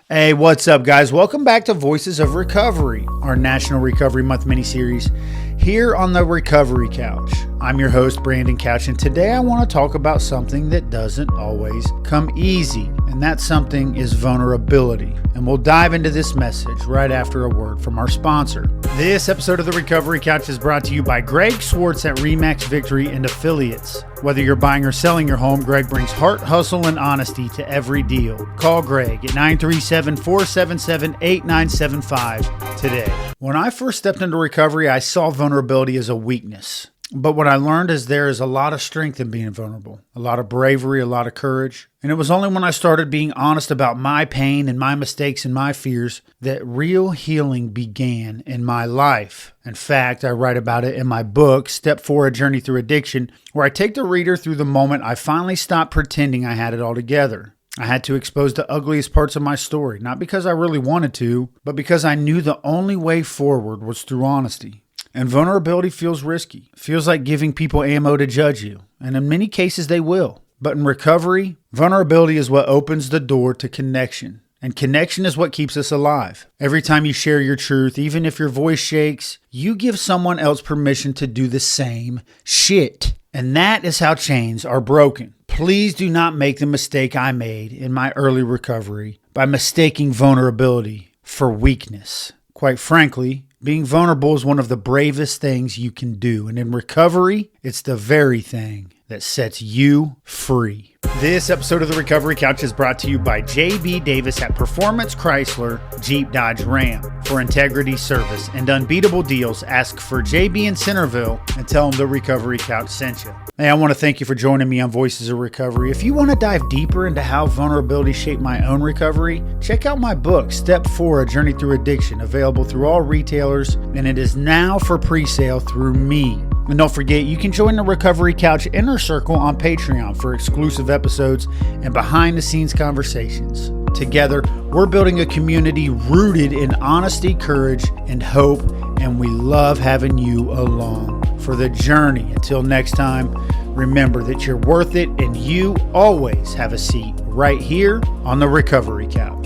Hey, what's up, guys? Welcome back to Voices of Recovery, our National Recovery Month mini-series here on the Recovery Couch. I'm your host, Brandon Couch, and today I want to talk about something that doesn't always come easy, and that something is vulnerability. And we'll dive into this message right after a word from our sponsor. This episode of the Recovery Couch is brought to you by Greg Swartz at Remax Victory and Affiliates. Whether you're buying or selling your home, Greg brings heart, hustle, and honesty to every deal. Call Greg at 937-477-8975 today. When I first stepped into recovery, I saw vulnerability as a weakness. But what I learned is there is a lot of strength in being vulnerable, a lot of bravery, a lot of courage. And it was only when I started being honest about my pain and my mistakes and my fears that real healing began in my life. In fact, I write about it in my book, Step 4, A Journey Through Addiction, where I take the reader through the moment I finally stopped pretending I had it all together. I had to expose the ugliest parts of my story, not because I really wanted to, but because I knew the only way forward was through honesty. And vulnerability feels risky. It feels like giving people ammo to judge you. And in many cases, they will. But in recovery, vulnerability is what opens the door to connection. And connection is what keeps us alive. Every time you share your truth, even if your voice shakes, you give someone else permission to do the same shit. And that is how chains are broken. Please do not make the mistake I made in my early recovery by mistaking vulnerability for weakness. Quite frankly, being vulnerable is one of the bravest things you can do. And in recovery, it's the very thing that sets you free. This episode of the Recovery Couch is brought to you by J.B. Davis at Performance Chrysler Jeep Dodge Ram. For integrity, service, and unbeatable deals, ask for J.B. in Centerville and tell them the Recovery Couch sent you. Hey, I want to thank you for joining me on Voices of Recovery. If you want to dive deeper into how vulnerability shaped my own recovery, check out my book, Step 4, A Journey Through Addiction, available through all retailers, and it is now for pre-sale through me. And don't forget, you can join the Recovery Couch Inner Circle on Patreon for exclusive episodes and behind-the-scenes conversations. Together, we're building a community rooted in honesty, courage, and hope, and we love having you along for the journey. Until next time, remember that you're worth it, and you always have a seat right here on the Recovery Couch.